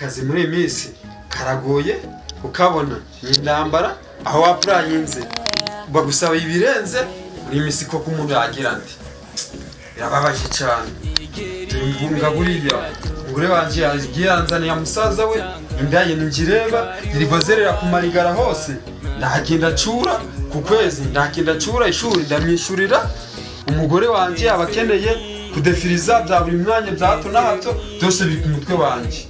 akazi muri iyi minsi karagoye ukabona ni intambara aho wapurayinze bagusaba ibirenze muri iyi minsi koko umuntu yagira ati birababaje cyane mbunga buriya umugore wanje yagiye yanzaniye musaza we indaye ningireba iribazerera ku marigara hose ndagenda cura ku kwezi ndagenda cura ishuri ndamyishurira umugore wanje abakeneye kudefiriza bya buri mwanya bya hato na hato byose biri ku mutwe wanje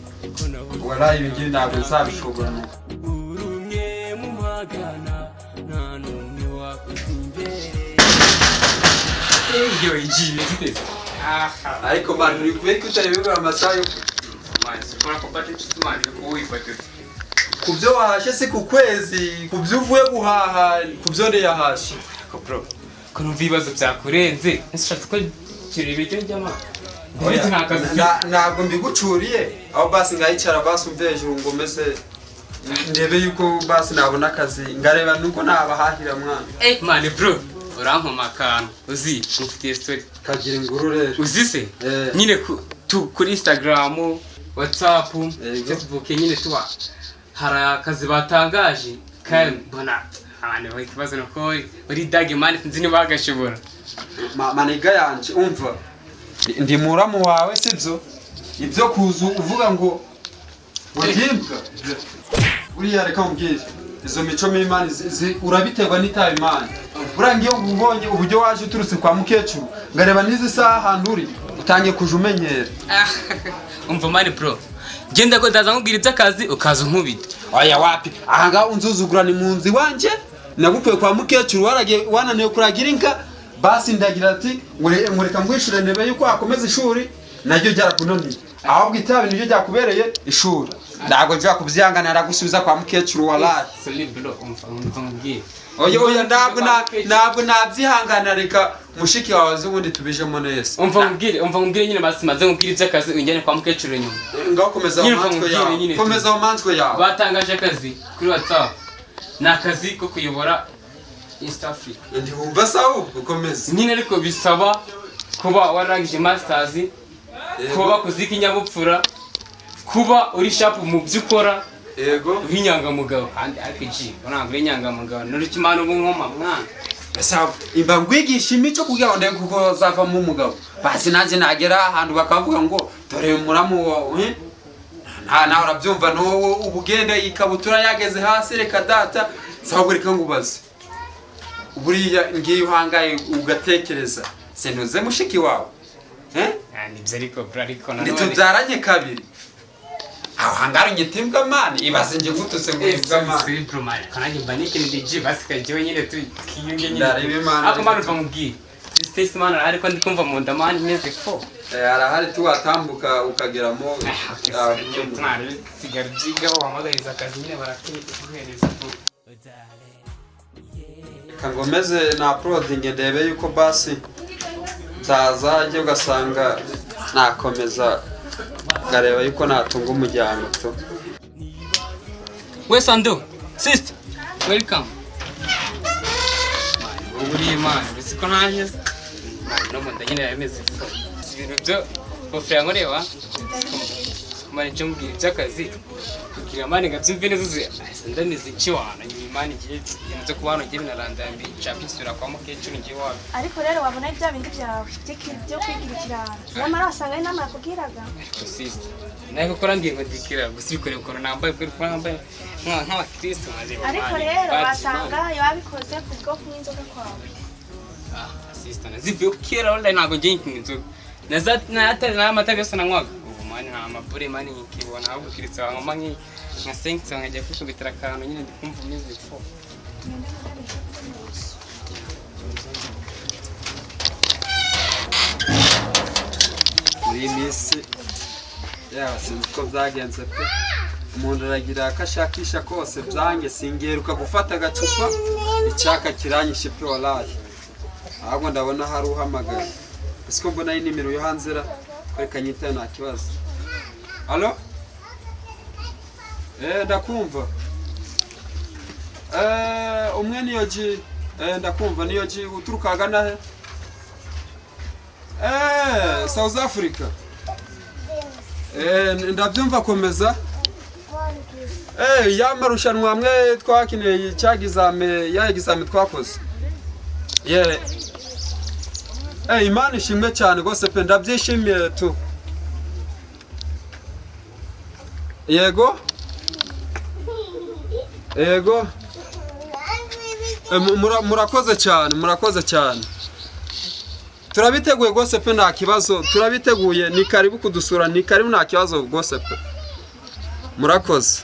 warayi ibingibi ntabwo nzabishobora iyo igiye ziteze ariko man uri kubeka utareba amasaha yo sikora kopate tusumani kuwifatira kubyo wahashe se ku kwezi kubyo uvuye guhaha kubyo nde yahashe ko bro ko numva ibibazo byakurenze nshatse ko kirebe cyo njyama ntabwo mbigucuriye aho basi ngayicara basi umve hejuru ngo mese ndebe yuko basi nabona akazi ngareba nuko nabahahira mwana man bro urankoma akantu uzi mufitiye story kagira inguru rero uzi se nyine kuri Instagram WhatsApp Facebook nyine tuba hari akazi batangaje kandi mbona abantu bari kibazo nuko uri dage man nzi ni bagashobora maniga yanje umva ndi muramu wawe sibyo ibyo kuzu uvuga ngo wagimbwa uriya reka umbwire izo mico mimani urabiterwa n'itabi imana burangiye ubonye uburyo waje uturutse kwa mukecuru ngareba nizi saha ahantu uri utangiye kuja umenyera umva mani bro genda ko ndaza nkubwira iby'akazi ukaza unkubita oya wapi ahanga unzuzugura ni munzi wanje nagukuye kwa mukecuru waragiye wananiye kuragira inka basi ndagira ati ngureka ngwishure nebe yuko akomeza ishuri naryo ryarakunoniye ahubwo itabi niryo ryakubereye ishuri ndago nja kubyangana aragusubiza kwa mukecuru walahi oya ntabwo nabyihangana reka mushiki wawe zubundi tubijemo neza umva ngubwire nyine basimaze ngubwire iby'akazi unjyane kwa mukecuru nyuma ngaho komeza amanzwe yawe batangaje akazi kuri WhatsApp ni akazi ko kuyobora East Africa ndihumva sawa ukomeza nyine ariko bisaba kuba warangije masters kuba kuzika inyabupfura kuba uri sharp mu byukora yego uri nyangamugabo kandi RPG urangwa uri nyangamugabo n'urukimana ubunkoma mwana sawa imba ngwigisha imico kugira ngo ndeke kuko zava mu mugabo basi nanjye nagera ahantu bakavuga ngo dore muramu wawe nawe urabyumva no ubugenda ikabutura yageze hasi reka data sawa reka ngubaze buriya ngiye uhangaye ugatekereza senuze mushiki wawe nibyo ariko ntitubyaranye kabiri aho hangara unyitimbwa mani ibaze nje gututse ngo ibwa mani kananye mbanike ndije basikaje nyine tukiyunge nyine ndarebe mani ako mani bamubwiye Sister man ariko ndikumva mu ndamani neze ko arahari tuwatambuka ukageramo twari sigarjiga wamagariza akazi nyine barakuhereza kangomeze na uploading ndebe yuko basi nzazajye ugasanga nakomeza ngareba yuko natunga umuryango to we Sando sister welcome uri man bisiko nanje no munda nyine yameze ibintu byo ofera nkoreba kumara cyo mbwira cyakazi kugira mani gabyumve neza zuye ndamize ikiwana nyimani giye yanze kubana ngiye narandambi chapisura kwa mukecuru ngiye wawe ariko rero wabona ibya bindi byawe byo kwigirikirana nyamara wasanga ari nama yakubwiraga sister nako kora ngiye ngodikira gusibikore ko nambaye kuri kwambaye nk'abakristo maze ariko rero wasanga yabikoze kubwo kwinzoga kwawe sister nazivuye kera online ntago ngiye inzoga natari n'amata byose nanywaga ubu mani nta mabure mani nkibona ahubwo kiritse nkoma nka senkitse nkajya kwishubitira akantu nyine ndikumva umeze fo muri minsi sinzi ko byagenze pe umuntu aragira akashakisha kose byange singeruka gufata agacupa icyaka kiranyishe pe walahi ahubwo ndabona hari uhamagaye siko mbona nimero yo hanzera kwereka nyita nta kibazo allo ndakumva umwe niyo ji ndakumva niyo ji uturukaga nahe South Africa ndabyumva komeza ya marushanwa amwe twakineye ya examen twakoze. Imana ishimwe cyane gose pe ndabyishimiye tu. Yego. Murakoze cyane. Turabiteguye gose pe nta kibazo. Turabiteguye ni karibu kudusura ni karibu nta kibazo gose pe. Murakoze.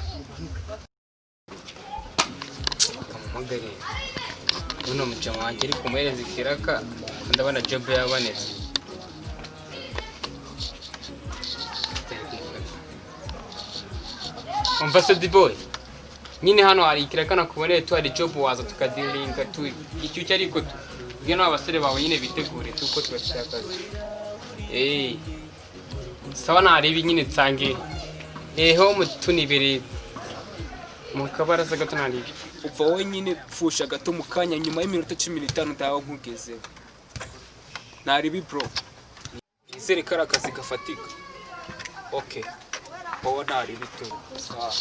Uno mujama wanjye ari kumuhereza ikiraka ndabona job yabonetse. Umva se boy. Nyine hano hari ikiraka nakuboneye tu hari job waza tukadilinga tu icyo cyari ko bwe n'abasore bawe nyine bitegure tuko twashaka. Sawa naribi nyine tsange. Ho mutunibere mu kabaraza gato naribi. Upfa wowe nyine pfusha gato mu kanya nyuma y'iminota 15 ndaho nkugeze. Naribi bro. Izere kara akazi gafatika. Okay. Wowe naribi tu. Sawa.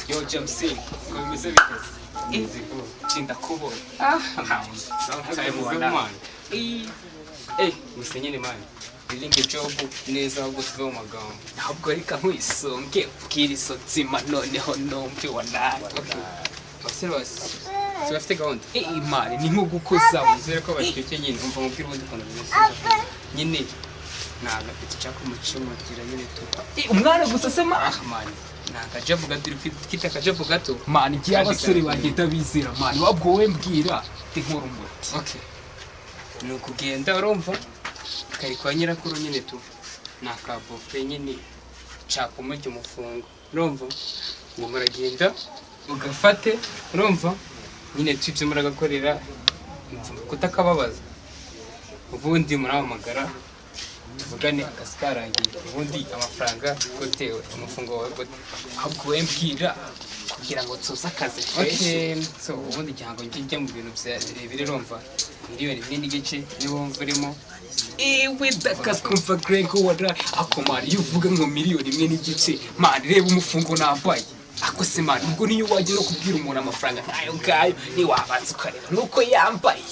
Yo Jamsi, komeze biteze. Chinda kubo. Musenyene mani. Ilinge job neza ahubwo tuve mu magambo. Ntabwo reka nkwisonge bwiriso nzima noneho nombe wanaye. Basero basi. Tubafite gahunda. Imari ni nko gukoza uzere ko bashyuke nyine umva mubwira ubundi kono bimeze. Nyine naga cyako mucimogira nyine tu. Umwana gusa sema mani. Nakajavu gato kita kajavu gato. Mani giye abasore bagenda bizira mani wabwo we mbwira inkuru umuti. Okay. Nukugenda urumva kari kwa nyirakuru nyine tu nakabofe nyine cakumujye umufungo urumva ngo muragenda ugafate urumva nyine twibye muragakorera kutakababaza ubundi murahamagara tuvugane akasikarangiye ubundi amafaranga kotewe umufungo wawe kote ahubwo we mbwira kugira ngo tuza akazi fresh so ubundi cyango njye mu bintu birebire urumva miliyoni 1 n'igice niwo mvurimo dakas Grego wada akomari yuvuga ngo miliyoni 1 n'igice man reba umufungo nambaye ako se man ubwo niyo waje no kubwira umuntu amafaranga ntayo ngayo ni wabanza ukareba nuko yambaye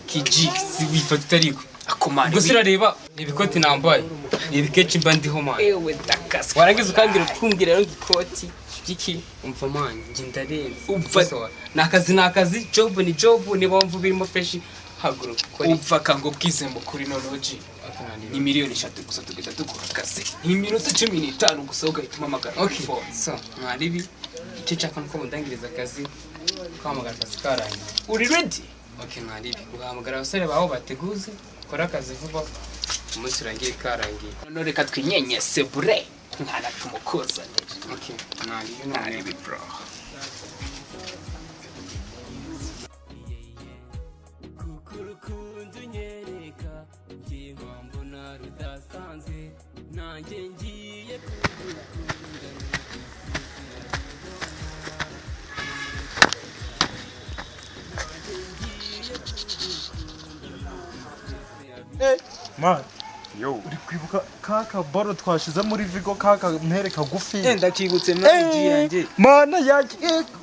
kiji si wifata ariko akomari gusa reba ibikoti nambaye ibikechi mbandiho man dakas warangiza ukangira kumbwira rero ikoti iki umva man nge ndarenze umva nakazi job ni job ni bamvu birimo fresh haguru kuri umva ngo bwize mu kuri nonoji ni miliyoni 3 gusa tugenda dukora akazi ni minota 15 gusa ugahituma amagara. Okay so mwaribi icyo cyaka nuko mundangiriza akazi kwamagara akazi karangiye uri ready. Okay mwaribi uhamagara abasore baho bateguze kora akazi vuba umunsi urangiye karangiye none reka twinyenyese bure nkana tumukoza. Okay mwaribi bro. Man, yo, uri kwibuka kaka baro twashize muri Vigo kaka mpere kagufi. Ndakigutse mwaji yanjye. Mana yaje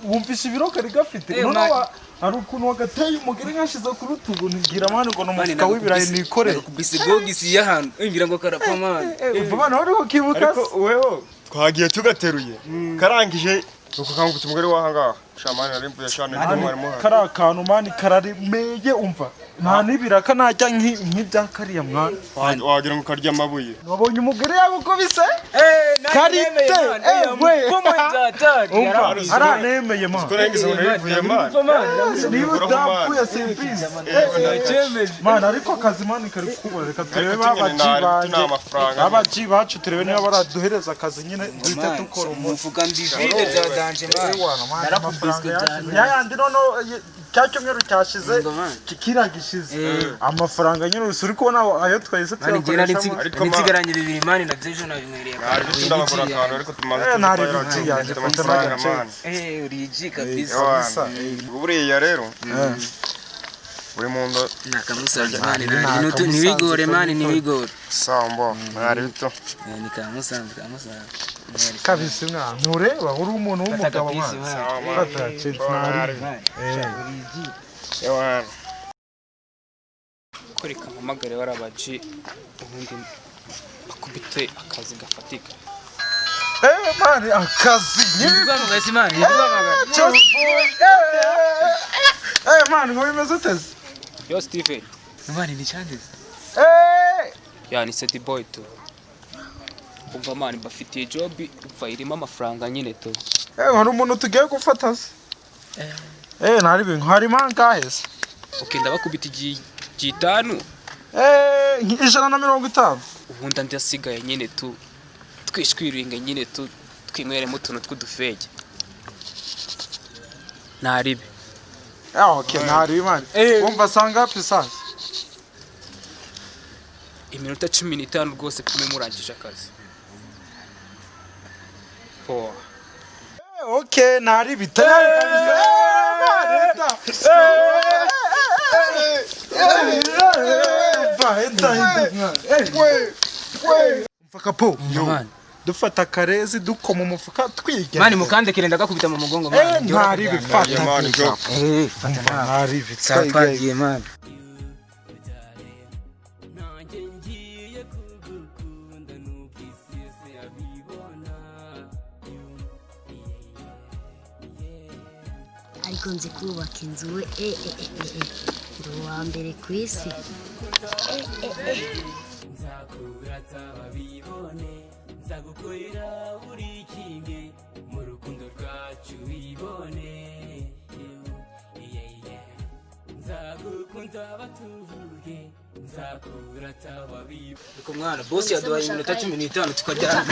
wumvisha ibiro kari gafite. None hari ukuntu wagateye umugire nkashize ku rutugu ngira mani ngo n'umufuka w'ibirayi nikore. Kubise bogisi y'ahantu. Ngira ngo karapa man. Bana wari ukibuka. Ariko weho twagiye tugateruye. Karangije uko kangutse umugore wahangaha. Shamani narimvuye shane n'umwari muha. Kara kantu mani kararemeye umva. Nta nibiraka najya nk'ibya kariya mwana. Wagira ngo karya amabuye. Wabonye umugore yagukubise? Karite. We. Aranemeye man. Ko nangize ngo narimvuye man. Niba udapfuye simbizi. Man ariko akazi mani kari kubura reka turebe abaji bacu turebe niba baraduhereza akazi nyine duhita dukora umufuka ndivide bya danje man. Narakubiswe cyane. Yayandi nono cya cyumweru cyashize kiragishize amafaranga nyine uri kubona ayo twahise tuyakoresha ariko nsigaranye 2 mani na byejo nabimwiriye ariko ndabagura akantu ariko tumaze ntari biti yanjye amafaranga man uriji kabisa buriya rero buri muntu nakamusanze mani ntibigore mani ntibigore sambo mwari bito nikamusanze kabisa mwana ntureba uri umuntu w'umugabo mwana fata ntari yawana koreka mpamagare warabaji ubundi akubite akazi gafatika mani akazi nibigwamagaye si mani mani ngo bimeze uteze yo Steven mani ni chandeze yani seti boy tu umva mani bafitiye job upfa irimo amafaranga nyine tu hari umuntu tugiye gufata se ntari bintu hari mangahe se ukenda bakubita G5 150 ubundi ndasigaye nyine tu twishwiringa nyine tu twinywere mu tuntu tw'udufege ntaribe okay ntari mani umva sanga pisas iminota 15 rwose kumwe murangije akazi po okay ntari bitari mfaka po dufata karezi dukoma umufuka twigenda mani mukandekere ndagakubita mu mugongo mani ntari bifata mani jo fata ntari bitari twagiye mani ariko nzi kubaka inzu we ndi uwa mbere ku isi nzakurata babibone nzagukorera buri kimwe mu rukundo rwacu wibone nzagukunda batuvuge nzakurata babibone ariko mwana boss yaduhaye iminota 15 tukajyana